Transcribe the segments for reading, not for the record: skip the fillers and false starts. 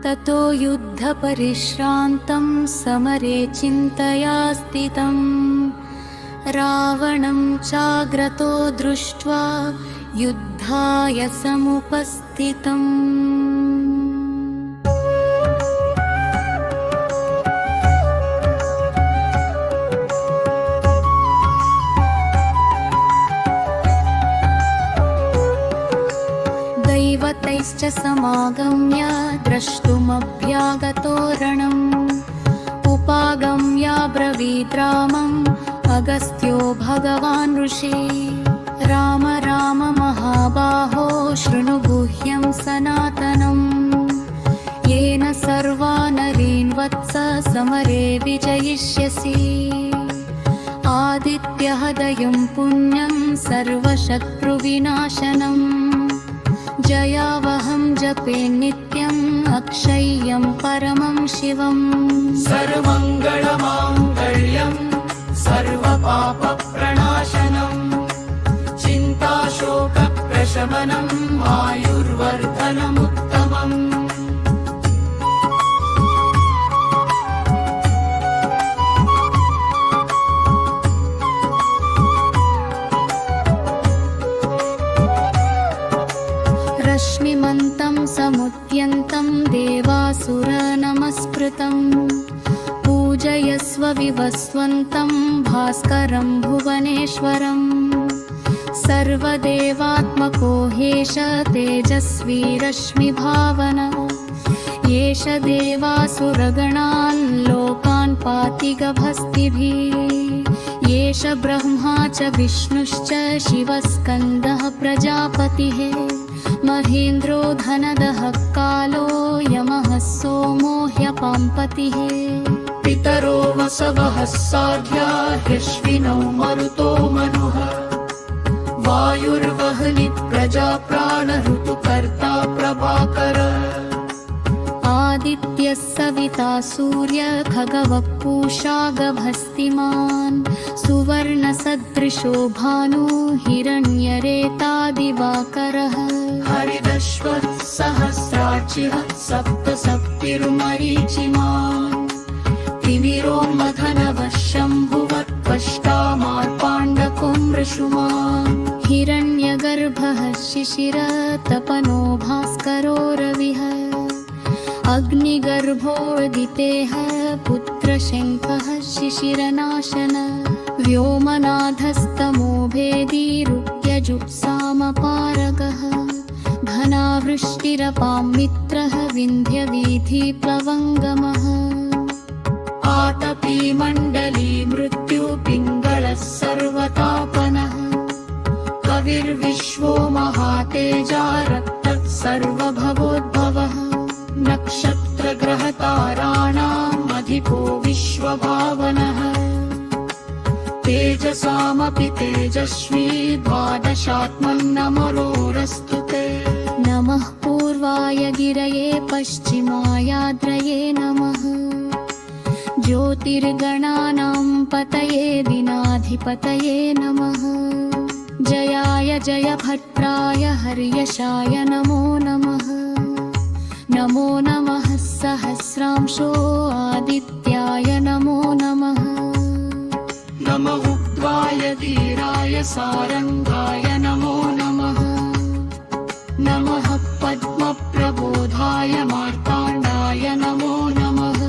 ततो युद्धपरिश्रान्तं समरे चिन्तया स्थितं रावणं चाग्रतो दृष्ट्वा युद्धाय समुपस्थितम्। दैवतैश्च समागम्य द्रष्टुमभ्यागतो रणम् उपागम्य ब्रवीद्रामम् अगस्त्यो भगवान् ऋषि राम राम महाबाहो शृणु गुह्यं सनातनम् येन सर्वा नरीन् वत्स समरे विजयिष्यसि आदित्यहदयं पुण्यं सर्वशत्रुविनाशनम् जयावहं जपे नित्यम् अक्षय्यं परमं शिवम् सर्वमङ्गलमाङ्गल्यं सर्वपापप्रणाशनम् चिन्ताशोकप्रशमनम् आयुर्वर्धनमुत्तमम्। रश्मिमन्तं समुद्यन्तं देवासुरनमस्कृतं पूजयस्व विवस्वन्तं भास्करं भुवनेश्वरम् सर्वदेवात्मको हेश तेजस्वी रश्मिभावन येष देवासुरगणान् लोकान् पाति गभस्तिभिः येष ब्रह्मा च विष्णुश्च शिवस्कन्दः प्रजापतिः महेन्द्रो धनदः कालो यमः सोमो ह्यपाम्पतिः पितरो वसवः साध्या ह्यश्विनौ मरुतो मनुः वायुर्वह्नि प्रजा प्राणऋतुकर्ता प्रभाकर आदित्यः सविता सूर्य खगवः पूषा गभस्तिमान् सुवर्णसदृशो भानु हिरण्यरेता दिवाकरः हरिदश्वः सहस्राचिः सप्तसप्तिर्मरीचिमान् तिमिरोन्मथनवः शम्भुवः त्वष्टा मृषुमान् हिरण्यगर्भः शिशिरतपनो भास्करो रविः अग्निगर्भोदितेः पुत्रशङ्खः शिशिरनाशन व्योमनाथस्तमो भेदी रुक्यजुत्सामपारगः घनावृष्टिरपां मित्रः विन्ध्यवीथिप्लवङ्गमः आतपी मण्डली मृत्युपिङ्गलः सर्वतापनः कविर्विश्वो महातेजा रक्तः सर्वभवोद्भवः नक्षत्रग्रहताराणाम् अधिपो विश्वभावनः तेजसामपि तेजस्वी द्वादशात्मन्नमरोरस्तु ते नमः पूर्वाय गिरये पश्चिमायाद्रये नमः ज्योतिर्गणानां पतये दिनाधिपतये नमः जयाय जयभट्टाय हर्यशाय नमो नमः नमो नमः सहस्रांशो आदित्याय नमो नमः नमः उग्राय धीराय सारंगाय नमो नमः नमः पद्मप्रबोधाय मार्ताण्डाय नमो नमः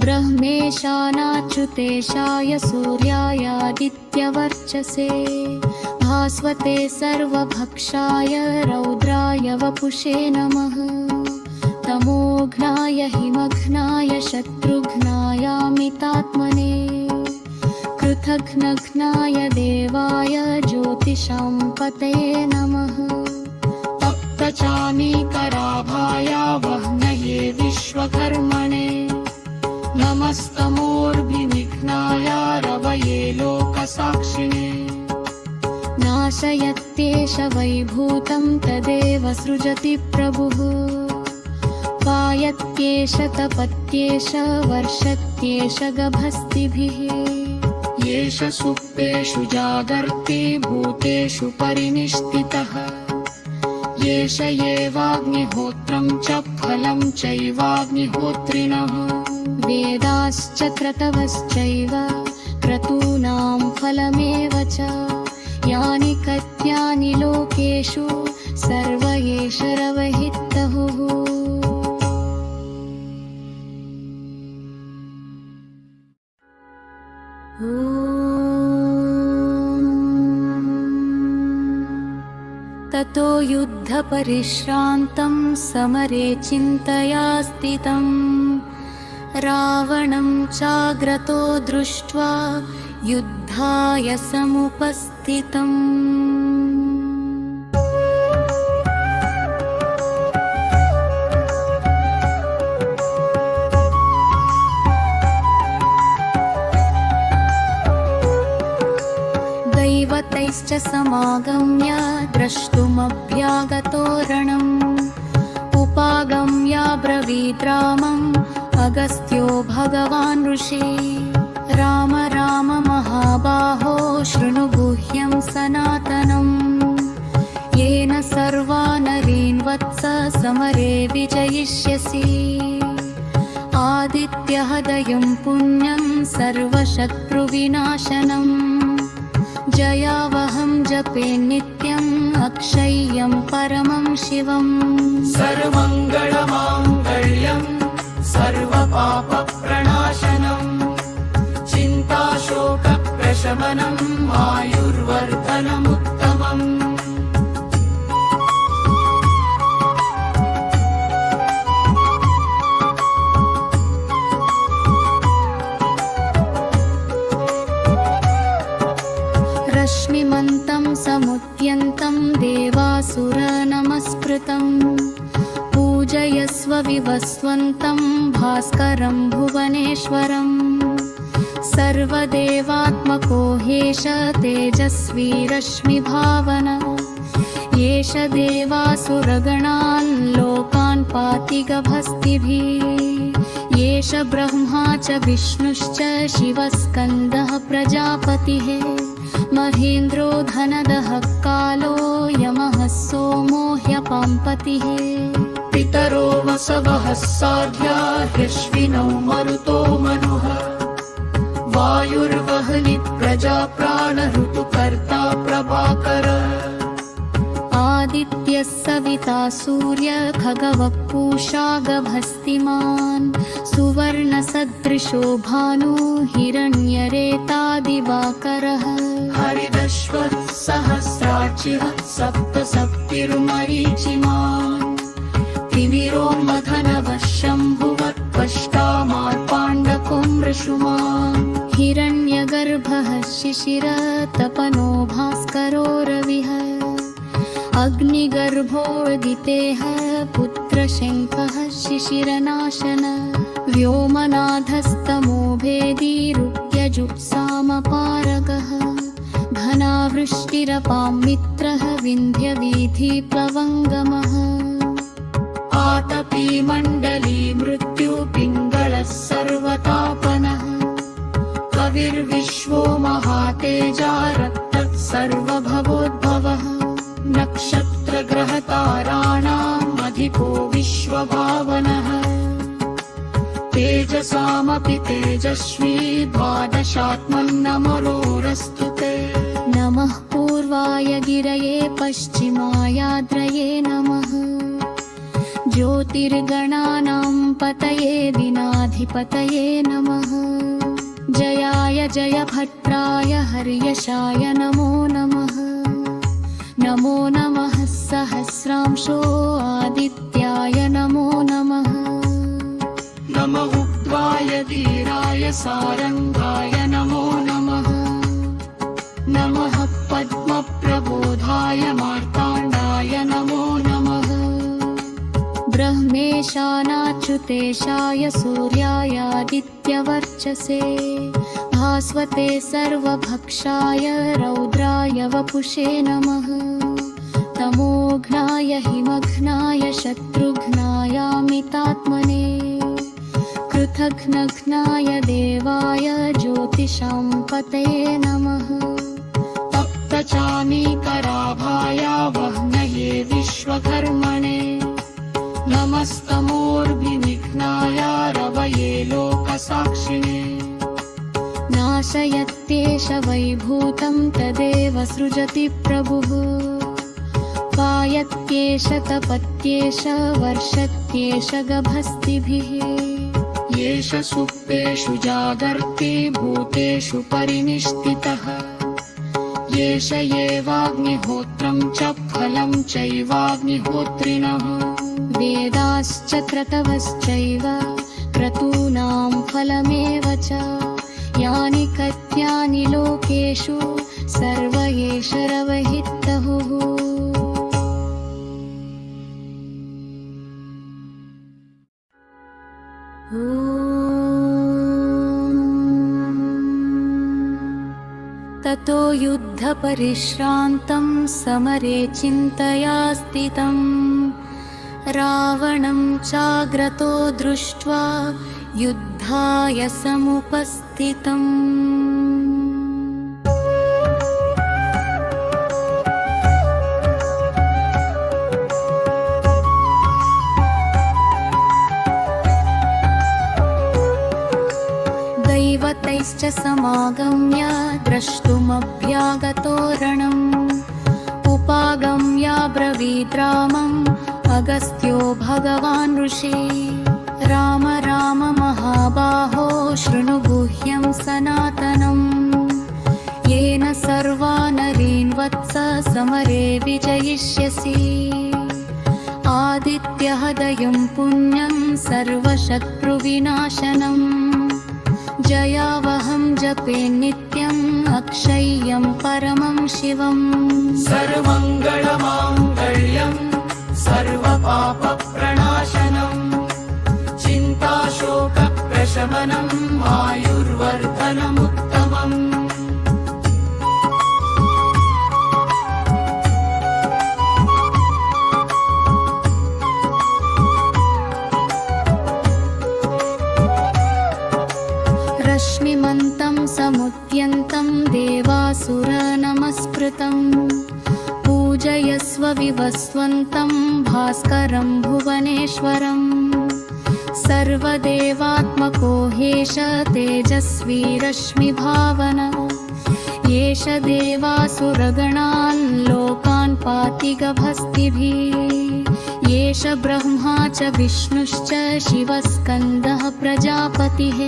ब्रह्मेशानाच्युतेशाय सूर्यायादित्यवर्चसे भास्वते सर्वभक्षाय रौद्राय वपुषे नमः तमोघ्नाय हिमघ्नाय शत्रुघ्नायामितात्मने कृतघ्नघ्नाय देवाय ज्योतिषां पतये नमः तप्तचामीकराभाय वह्नये विश्वकर्मणे नमस्तमोर्भिनिघ्नाय रवये लोकसाक्षिणे नाशयत्येष वैभूतं तदेव सृजति प्रभुः पायत्येष तपत्येष वर्षत्येष गभस्तिभिः येष सुप्तेषु जागर्ति भूतेषु परिनिष्ठितः येष एवाग्निहोत्रं च फलं चैवाग्निहोत्रिणः वेदाश्च क्रतवश्चैव क्रतूनां फलमेव च यानि कत्यानि लोकेषु सर्व एष रवहितहुः ततो युद्धपरिश्रान्तं समरे चिन्तया स्थितं रावणं चाग्रतो दृष्ट्वा युद्धाय समुपस्थितम् दैवतैश्च समागम्य द्रष्टुमभ्यागतो रणम् उपागम्य ब्रवीद्रामम् अगस्त्यो भगवान् ऋषि राम राम महाबाहो शृणु गुह्यं सनातनम् येन सर्वानरीन् वत्स समरे विजयिष्यसि आदित्यहदयं पुण्यं सर्वशत्रुविनाशनम् जयावहं जपे नित्यम् अक्षय्यं परमं शिवम् सर्वमङ्गलमाङ्गल्यं सर्वपापप्रणाशनम् चिन्ताशोकप्रशमनम् आयुर्वर्धनमुत्तमम् रश्मिमन्तं समुद्यन्तं देवासुरनमस्कृतं पूजयस्व विवस्वन्तं भास्करं भुवनेश्वरम् सर्वदेवात्मको हेश तेजस्वी रश्मिभावन येष देवासुरगणान् लोकान् पाति गभस्तिभिः येष ब्रह्मा च विष्णुश्च शिवस्कन्दः प्रजापतिः महेन्द्रो धनदः कालो यमः सोमो ह्यपाम्पतिः पितरो वसवः साध्या ह्यश्विनौ मरुतो मनुः वायुर्वह्नि प्रजा प्राणऋतुकर्ता प्रभाकर आदित्यः सविता सूर्य खगवः पूषा गभस्तिमान् सुवर्णसदृशो भानु हिरण्यरेता दिवाकरः हरिदश्वः सहस्राचिः सप्त सप्तिर्मरीचिमान् तिमिरोन्मथनवः शम्भुवः त्वष्टा मृषुमान् हिरण्यगर्भः शिशिरतपनो भास्करो रविः अग्निगर्भोदितेः पुत्रशङ्खः शिशिरनाशन व्योमनाथस्तमो भेदी रुक्यजुक्सामपारगः घनावृष्टिरपां मित्रः विन्ध्यवीथिप्लवङ्गमः आतपी मण्डली मृत्युपिङ्गलः सर्वतापनः कविर्विश्वो महातेजा रक्तः सर्वभवोद्भवः नक्षत्रग्रहताराणाम् अधिपो विश्वभावनः तेजसामपि तेजस्वी द्वादशात्मन्नमरोरस्तु ते नमः पूर्वाय गिरये पश्चिमायाद्रये नमः ज्योतिर्गणानां पतये दिनाधिपतये नमः जयाय जयभट्टाय हर्यशाय नमो नमः नमो नमः सहस्रांशो आदित्याय नमो नमः नमः उग्ध्वाय धीराय सारङ्गाय नमो नमः नमः पद्मप्रबोधाय मार्ताण्डाय नमो नमः ब्रह्मेशानाच्युतेशाय सूर्यायादित्यवर्चसे भास्वते सर्वभक्षाय रौद्राय वपुषे नमः तमोघ्नाय हिमघ्नाय शत्रुघ्नायामितात्मने पथघ्नघ्नाय देवाय ज्योतिषां पतये नमः तप्तचानीकराभाय वह्नये विश्वकर्मणे नमस्तमोर्भिनिघ्नाय रवये लोकसाक्षिणे नाशयत्येष वैभूतं तदेव सृजति प्रभुः पायत्येष तपत्येष वर्षत्येष गभस्तिभिः येष सुप्तेषु जागर्ति भूतेषु परिनिष्ठितः येष एवाग्निहोत्रं च फलं चैवाग्निहोत्रिणः वेदाश्च क्रतवश्चैव क्रतूनां फलमेव च यानि कत्यानि लोकेषु सर्व एष रवहितहुः ततो युद्धपरिश्रान्तं समरे चिन्तया स्थितं रावणं चाग्रतो दृष्ट्वा युद्धाय समुपस्थितम् दैवतैश्च समागम्य द्रष्टुमभ्यागतो रणम् उपागम्य ब्रवीद्रामम् अगस्त्यो भगवान् ऋषि राम राम महाबाहो शृणु गुह्यं सनातनम् येन सर्वानरीन् वत्स समरे विजयिष्यसि आदित्यहदयं पुण्यं सर्वशत्रुविनाशनम् जयावहं जपे नित्यम् अक्षय्यं परमं शिवम् सर्वमङ्गलमाङ्गल्यं सर्वपापप्रणाशनम् चिन्ताशोकप्रशमनम् आयुर्वर्धनमुत्तमम् रश्मिमन्तं समुद्यन्तं देवासुरनमस्कृतं पूजयस्व विवस्वन्तं भास्करं भुवनेश्वरं सर्वदेवात्मको हेश तेजस्वी रश्मिभावन येष देवासुरगणान् लोकान् पाति गभस्तिभिः येष ब्रह्मा च विष्णुश्च शिवस्कन्दः प्रजापतिः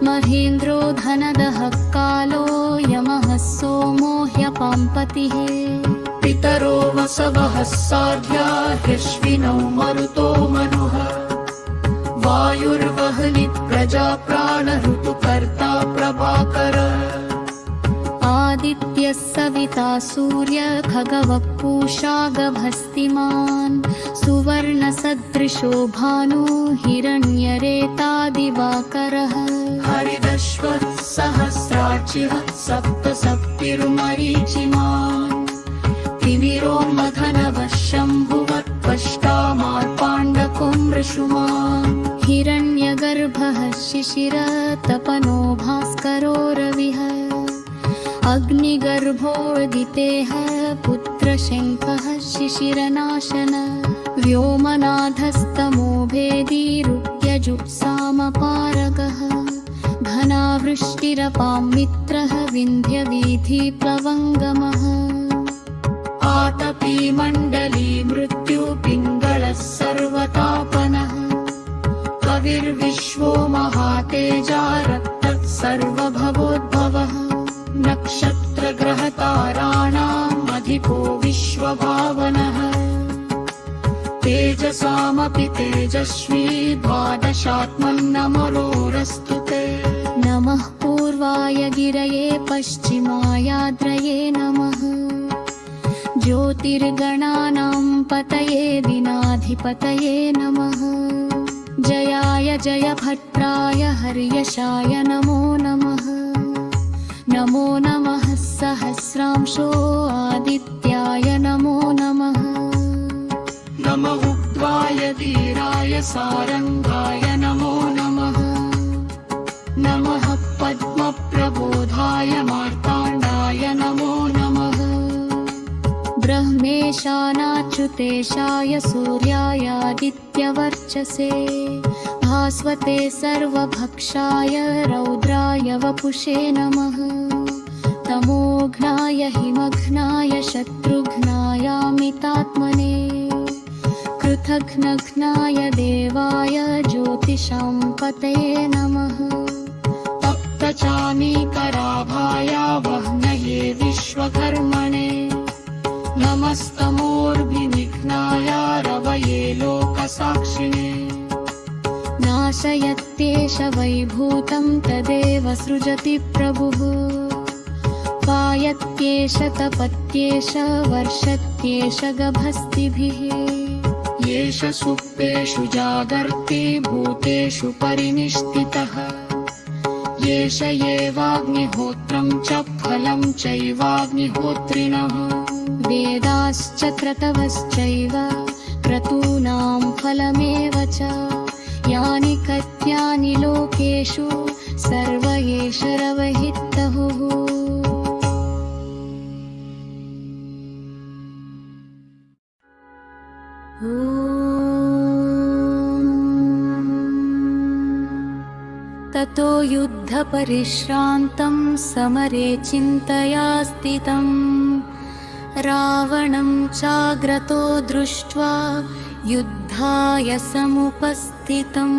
महेन्द्रो धनदः कालो यमः सोमो ह्यपाम्पतिः पितरो वसवः साध्या ह्यश्विनौ मरुतो मनुः वायुर्वह्नि प्रजा प्राणऋतुकर्ता प्रभाकर आदित्यः सविता सूर्य खगवः पूषा गभस्तिमान् सुवर्णसदृशो भानु हिरण्यरेता दिवाकरः हरिदश्वः सहस्राचिः सप्त सप्तिर्मरीचिमान् तिमिरो मधनवः शम्भुवः त्वष्टा मृषुमान् हिरण्यगर्भः शिशिरः तपनो भास्करो रविः अग्निगर्भोदितेः पुत्रशङ्खः शिशिरनाशन व्योमनाथस्तमो भेदी रुक्यजुक्सामपारगः घनावृष्टिरपां मित्रः विन्ध्यवीथिप्लवङ्गमः आतपी मण्डली मृत्युपिङ्गलः सर्वतापनः कविर्विश्वो महातेजा रक्तः सर्वभवोद्भवः नक्षत्रग्रहताराणाम् अधिपो विश्वभावनः तेजसामपि तेजस्वी द्वादशात्मन्नमरोरस्तु ते नमः पूर्वाय गिरये पश्चिमायाद्रये नमः ज्योतिर्गणानां पतये दिनाधिपतये नमः जयाय जयभट्टाय हर्यशाय नमो नमः नमो नमः सहस्रांशो आदित्याय नमो नमः नमः उग्राय धीराय सारंगाय नमो नमः ब्रह्मेशानाच्युतेशाय सूर्यायादित्यवर्चसे भास्वते सर्वभक्षाय रौद्राय वपुषे नमः तमोघ्नाय हिमघ्नाय शत्रुघ्नायामितात्मने कृतघ्नघ्नाय देवाय ज्योतिषां पतये नमः तप्तचामीकराभाय वह्नये विश्वकर्मणे नमस्तमोर्भिनिघ्नाय रवये लोकसाक्षिणे नाशयत्येष वैभूतं तदेव सृजति प्रभुः पायत्येष तपत्येष वर्षत्येष गभस्तिभिः येष सुप्तेषु जागर्ति भूतेषु परिनिष्ठितः येष एवाग्निहोत्रं च फलं चैवाग्निहोत्रिणः वेदाश्च क्रतवश्चैव क्रतूनां फलमेव च यानि कत्यानि लोकेषु सर्व एष रवहितहुः ततो युद्धपरिश्रान्तं समरे चिन्तया स्थितं रावणं चाग्रतो दृष्ट्वा युद्धाय समुपस्थितम्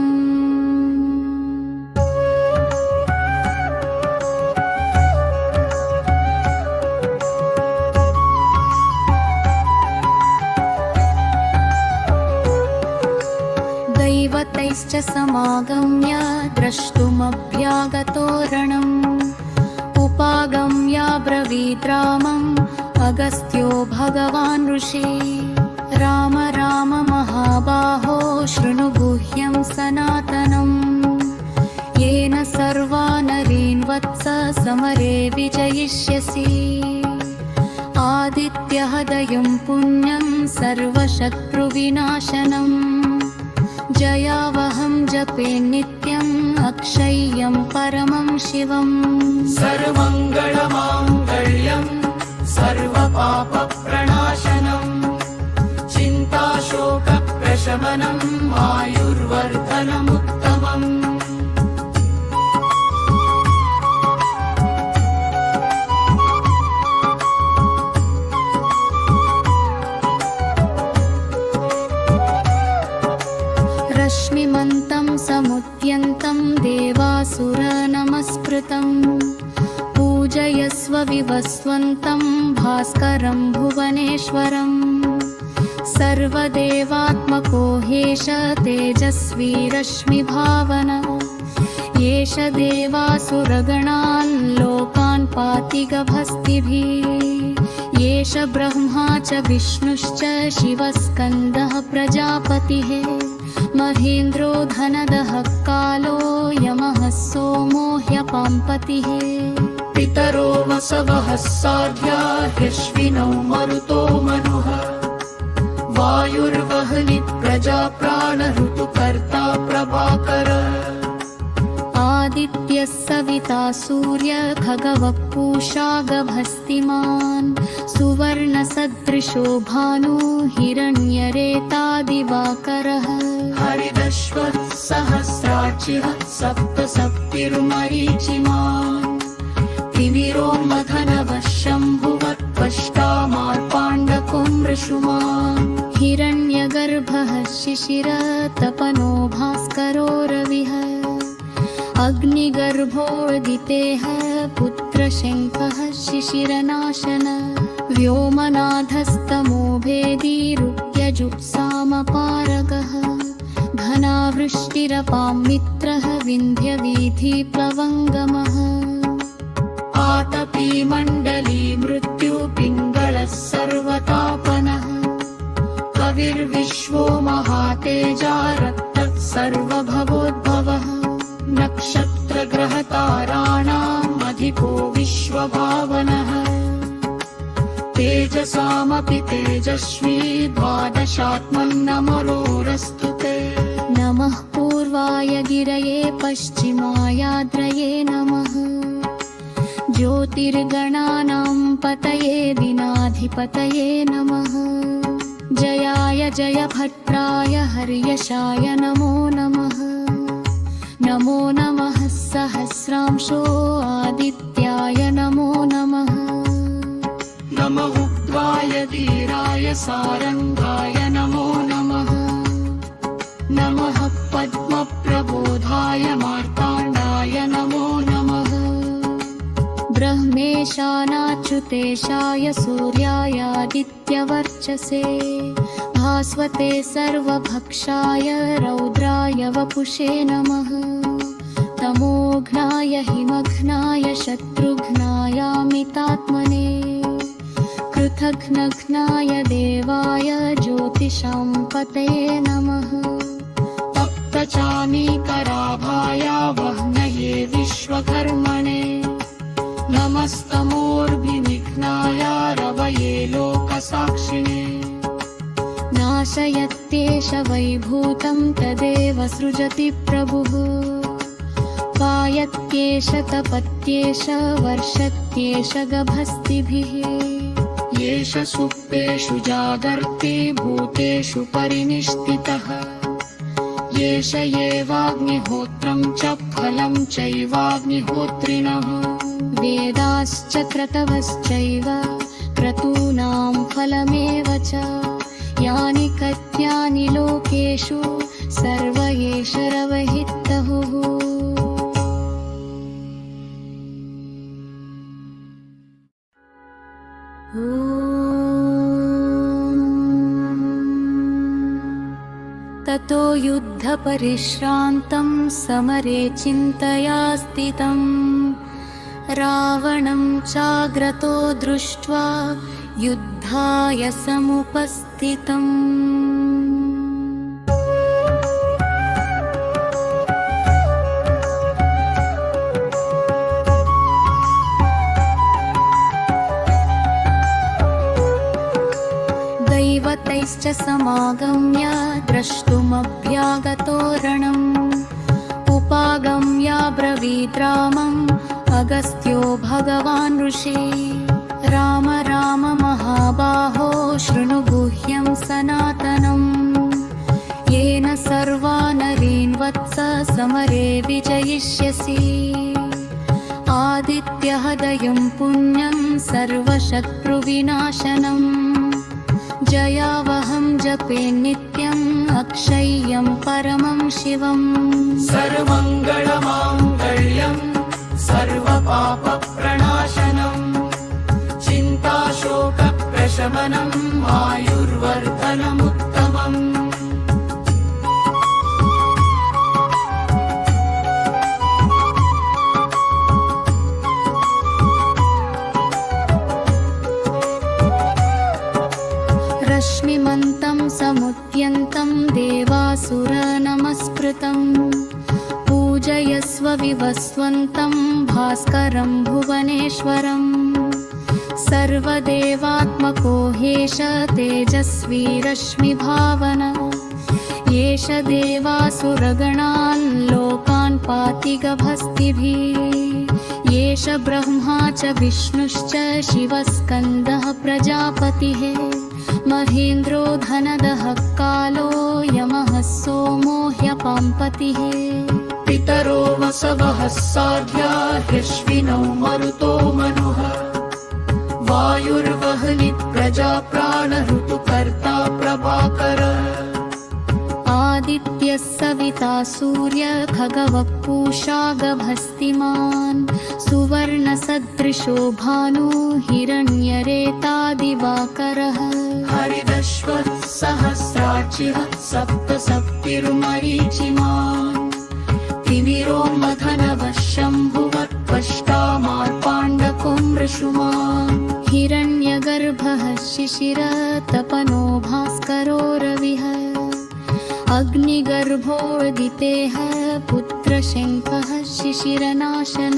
दैवतैश्च समागम्य द्रष्टुमभ्यागतो रणम् उपागम्याब्रवीद्रामम् अगस्त्यो भगवान् ऋषि राम राम महाबाहो शृणु गुह्यं सनातनम् येन सर्वा नरीन् वत्स समरे विजयिष्यसि आदित्यहदयं पुण्यं सर्वशत्रुविनाशनम् जयावहं जपे नित्यम् अक्षय्यं परमं शिवम् सर्वमङ्गलमाङ्गल्यं सर्वपापप्रणाशनम् चिन्ताशोकप्रशमनम् आयुर्वर्धनमुत्तमम् रश्मिमन्तं समुद्यन्तं देवासुरनमस्कृतं पूजयस्व विवस्वन्तं भास्करं भुवनेश्वरं सर्वदेवात्मको हेश तेजस्वी रश्मिभावन येष देवासुरगणान् लोकान् पाति गभस्तिभिः येष ब्रह्मा च विष्णुश्च शिवस्कन्दः प्रजापतिः महेन्द्रो धनदः कालो यमः सोमो ह्यपाम्पतिः पितरो वसवः साध्या ह्यश्विनौ मरुतो मनुः वायुर्वह्नि प्रजा प्राणऋतुकर्ता प्रभाकर आदित्यः सविता सूर्य खगवः पूषा गभस्तिमान् सुवर्णसदृशो भानु हिरण्यरेता दिवाकरः हरिदश्वः सहस्राचिः सप्त सप्तिर्मरीचिमान् तिमिरोन्मथनवः शम्भुवत्पष्टामार्पाण्डकुमृषुमान् हिरण्यगर्भः शिशिरतपनो भास्करो रविः अग्निगर्भोदितेः पुत्रशङ्कः शिशिरनाशन व्योमनाथस्तमो भेदी रुक्यजुप्सामपारगः घनावृष्टिरपां मित्रः विन्ध्यवीथिप्लवङ्गमः आतपी मण्डली मृत्युपिङ्गलः सर्वतापनः कविर्विश्वो महातेजा रक्तः सर्वभवोद्भवः नक्षत्रग्रहताराणाम् अधिको विश्वभावनः तेजसामपि तेजस्वी द्वादशात्मन्नमरोरस्तु ते नमः पूर्वाय गिरये पश्चिमायाद्रये नमः ज्योतिर्गणानां पतये दिनाधिपतये नमः। जयाय जयभद्राय हर्यशाय नमो नमः। नमो नमः सहस्रांशो आदित्याय नमो नमः। नमः उग्राय धीराय सारंगाय नमो नमः। नमः पद्मप्रबोधाय मार्ताण्डाय नमो नमः। ब्रह्मेशानाच्युतेशाय सूर्याय आदित्यवर्चसे भास्वते सर्वभक्षाय रौद्राय वपुषे नमः। तमोघ्नाय हिमघ्नाय शत्रुघ्नायामितात्मने कृतघ्नघ्नाय देवाय ज्योतिषां पतये नमः। तप्तचामीकराभाय वह्नये विश्वकर्मणे नमस्तमोर्भिनिघ्नाय रवये लोकसाक्षिणे। नाशयत्येष वैभूतं तदेव सृजति प्रभुः। पायत्येष तपत्येष वर्षत्येष गभस्तिभिः। येष सुप्तेषु जागर्ति भूतेषु परिनिष्ठितः। येष एवाग्निहोत्रं च फलं चैवाग्निहोत्रिणः। वेदाश्च क्रतवश्चैव क्रतूनां फलमेव च। यानि कत्यानि लोकेषु सर्व एष रवहितहुः। ततो युद्धपरिश्रान्तं समरे चिन्तया स्थितं रावणं चाग्रतो दृष्ट्वा युद्धाय समुपस्थितम्। दैवतैश्च समागम्य द्रष्टुमभ्यागतो रणम्। उपागम्य ब्रवीद्रामम् अगस्त्यो भगवान् ऋषि। राम राम महाबाहो शृणु गुह्यं सनातनम्। येन सर्वा नरीन् वत्स समरे विजयिष्यसि। आदित्यहदयं पुण्यं सर्वशत्रुविनाशनम्। जयावहं जपे नित्यम् अक्षय्यं परमं शिवम्। सर्वमङ्गलमाङ्गल्यं सर्वपापप्रणाशनम्। चिन्ताशोकप्रशमनम् आयुर्वर्धनमुत्तमम्। रश्मिमन्तं समुद्यन्तं देवासुरनमस्कृतं। पूजयस्व विवस्वन्तं भास्करं भुवनेश्वरम्। सर्वदेवात्मको हेश तेजस्वी रश्मिभावन। येष देवासुरगणान् लोकान् पाति गभस्तिभिः। येष ब्रह्मा च विष्णुश्च शिवस्कन्दः प्रजापतिः। महेन्द्रो धनदः कालो यमः सोमो ह्यपाम्पतिः। पितरो वसवः साध्या ह्यश्विनौ मरुतो मनुः। वायुर्वह्नि प्रजा प्राणऋतुकर्ता प्रभाकर। आदित्यः सविता सूर्य खगवः पूषा गभस्तिमान्। सुवर्णसदृशो भानु हिरण्यरेता दिवाकरः। हरिदश्वः सहस्राचिः सप्त सप्तिर्मरीचिमान्। तिमिरोन्मथनवः शम्भुवः त्वष्टा मार्ताण्डकोऽमृषुमान्। हिरण्यगर्भः शिशिरः तपनो भास्करो रविः। अग्निगर्भोदितेः पुत्रशङ्खः शिशिरनाशन।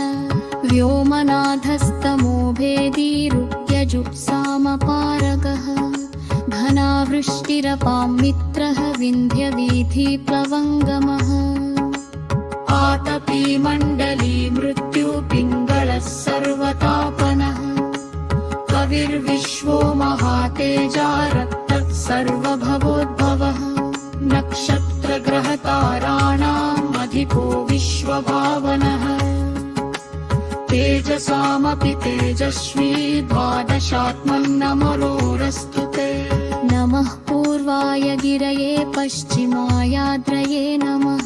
व्योमनाथस्तमो भेदी रुक्यजुप्सामपारगः। घनावृष्टिरपां मित्रः विन्ध्यवीथिप्लवङ्गमः। आतपी मण्डली मृत्युपिङ्गलः सर्वतापनः कविर्विश्वो महातेजा रक्तः सर्वभवोद्भवः नक्षत्रग्रहताराणाम् अधिपो विश्वभावनः तेजसामपि तेजस्वी द्वादशात्मन्नमरोरस्तु ते नमः पूर्वाय गिरये पश्चिमायाद्रये नमः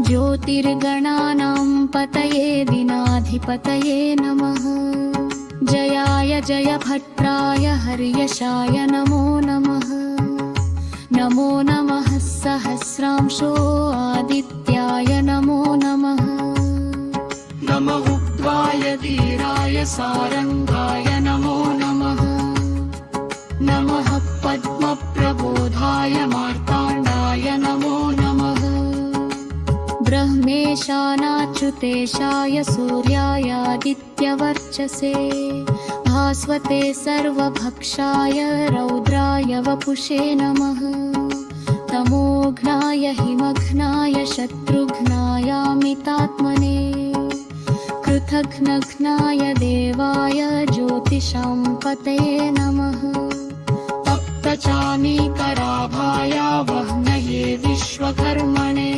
ज्योतिर्गणानां पतये दिनाधिपतये नमः जयाय जयभद्राय हर्यशाय नमो नमः नमो नमः सहस्रांशो आदित्याय नमो नमः नमः उग्राय धीराय सारंगाय नमो नमः नमः पद्मप्रबोधाय मार्ताण्डाय नमो नमः ब्रह्मेशानाच्युतेशाय सूर्याय आदित्यवर्चसे भास्वते सर्वभक्षाय रौद्राय वपुषे नमः तमोघ्नाय हिमघ्नाय शत्रुघ्नायामितात्मने कृतघ्नघ्नाय देवाय ज्योतिषां पतये नमः तप्तचामीकराभाय वह्नये विश्वकर्मणे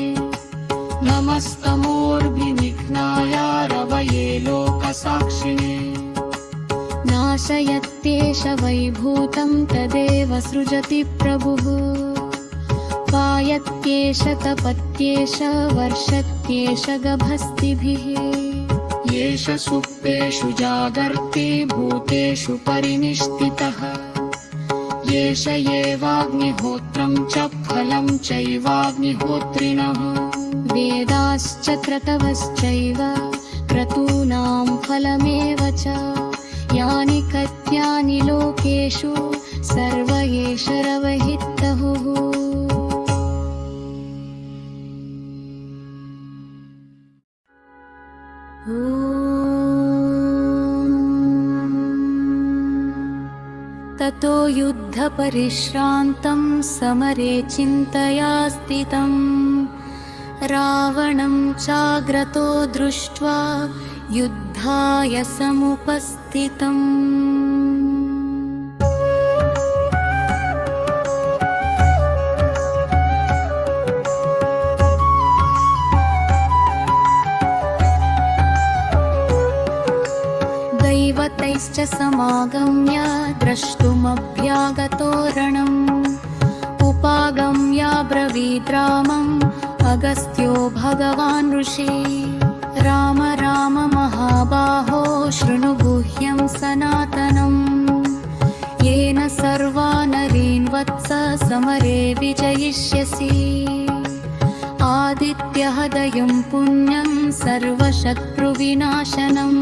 नमस्तमोर्भिनिघ्नाय रवये लोकसाक्षिणे नाशयत्येष वैभूतं तदेव सृजति प्रभुः पायत्येष तपत्येष वर्षत्येष गभस्तिभिः येष सुप्तेषु जागर्ति भूतेषु परिनिष्ठितः येष एवाग्निहोत्रं च फलं चैवाग्निहोत्रिणः वेदाश्च क्रतवश्चैव क्रतूनां फलमेव च यानि कत्यानि लोकेषु सर्व एष रवहितहुः ततो युद्धपरिश्रान्तं समरे चिन्तया स्थितं रावणं चाग्रतो दृष्ट्वा युद्धाय समुपस्थितम् दैवतैश्च समागम्य द्रष्टुमभ्यागतो रणम् उपागम्य ब्रवीद्रामम् अगस्त्यो भगवान् ऋषि राम राम महाबाहो शृणु गुह्यं सनातनम् येन सर्वा नरीन् वत्स समरे विजयिष्यसि आदित्यहदयं पुण्यं सर्वशत्रुविनाशनम्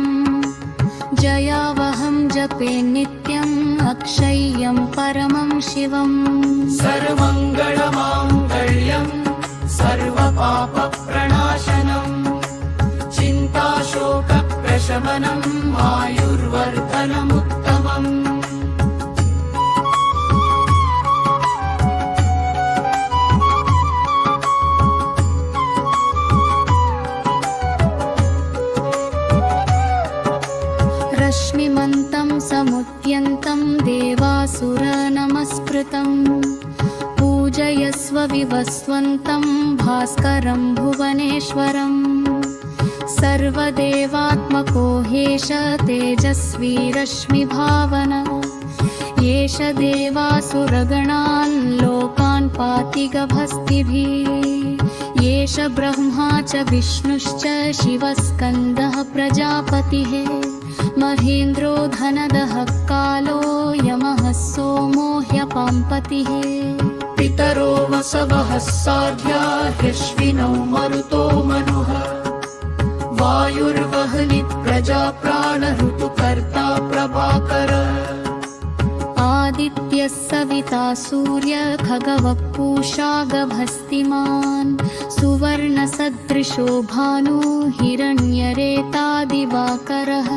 जयावहं जपे नित्यम् अक्षय्यं परमं शिवम् सर्वमङ्गलमाङ्गल्यं सर्वपापप्रणाशनम् चिन्ताशोकप्रशमनम् आयुर्वर्धनमुत्तमम् रश्मिमन्तं समुद्यन्तं देवासुरनमस्कृतं पूजयस्व विवस्वन्तं भास्करं भुवनेश्वरम् सर्वदेवात्मको ह्येष तेजस्वी रश्मिभावना येष देवासुरगणान् लोकान् पाति गभस्तिभिः येष ब्रह्मा च विष्णुश्च शिवस्कन्दः प्रजापतिः महेन्द्रो धनदः कालो यमः सोमो ह्यपाम्पतिः पितरो वसवः साध्या ह्यश्विनौ मरुतो मनुः वायुर्वह्नि प्रजा प्राणऋतुकर्ता प्रभाकर आदित्यः सविता सूर्य खगवः पूषा गभस्तिमान् सुवर्णसदृशो भानु हिरण्यरेता दिवाकरः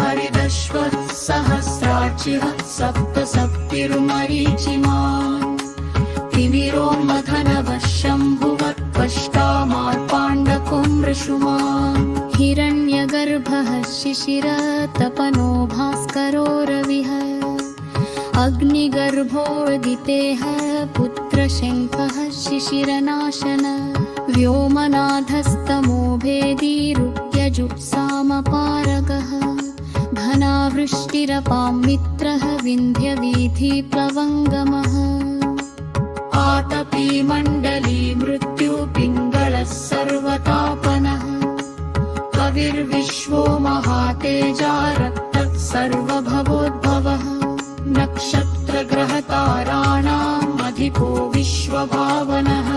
हरिदश्वः सहस्राचिः सप्तसप्तिर्मरीचिमान् तिमिरोन्मथनवः शम्भुवः त्वष्टा मार्ताण्डको मृषुमान् हिरण्यगर्भः शिशिरतपनो भास्करो रविः अग्निगर्भोदितेः पुत्रशङ्खः शिशिरनाशन व्योमनाथस्तमो भेदी रुक्यजुत्सामपारगः घनावृष्टिरपां मित्रः विन्ध्यवीथिप्लवङ्गमः आतपी मण्डली मृत्युपिङ्गलः सर्वतापनः कविर्विश्वो महातेजा रक्तः सर्वभवोद्भवः नक्षत्रग्रहताराणाम् अधिपो विश्वभावनः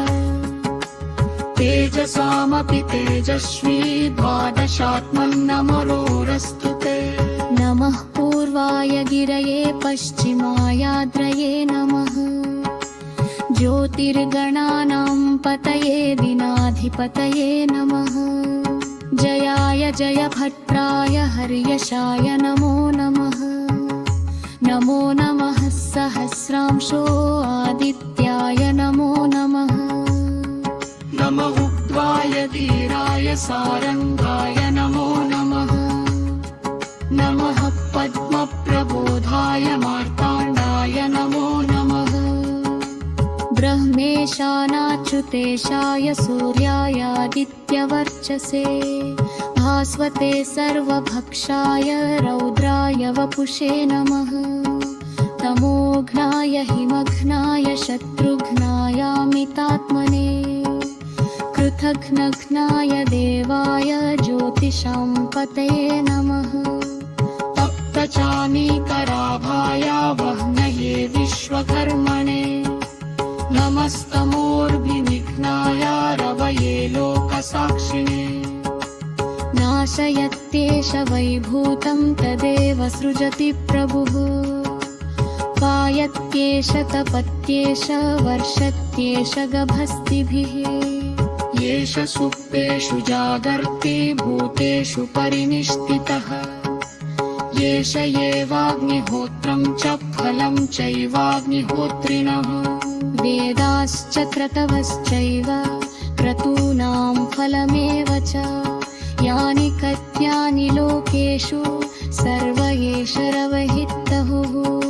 तेजसामपि तेजस्वी द्वादशात्मन्नमरोरस्तु ते नमः पूर्वाय गिरये पश्चिमायाद्रये नमः ज्योतिर्गणानां पतये दिनाधिपतये नमः जयाय जयभट्टाय हर्यशाय नमो नमः नमो नमः सहस्रांशो आदित्याय नमो नमः नमः उग्राय धीराय सारंगाय नमो नमः नमः पद्मप्रबोधाय मार्ताण्डाय नमो नमः ब्रह्मेशानाच्युतेशाय सूर्यायादित्यवर्चसे भास्वते सर्वभक्षाय रौद्राय वपुषे नमः तमोघ्नाय हिमघ्नाय शत्रुघ्नायामितात्मने कृतघ्नघ्नाय देवाय ज्योतिषां पतये नमः तप्तचामीकराभाय वह्नये विश्वकर्मणे नमस्तमोर्भिविघ्नाय रवये लोकसाक्षिणे नाशयत्येष वैभूतं तदेव सृजति प्रभुः पायत्येष तपत्येष वर्षत्येष गभस्तिभिः येष सुप्तेषु जागर्ति भूतेषु परिनिष्ठितः येष एवाग्निहोत्रं च फलं चैवाग्निहोत्रिणः वेदाश्च क्रतवश्चैव क्रतूनां फलमेव च यानि कत्यानि लोकेषु सर्व एष रवहितहुः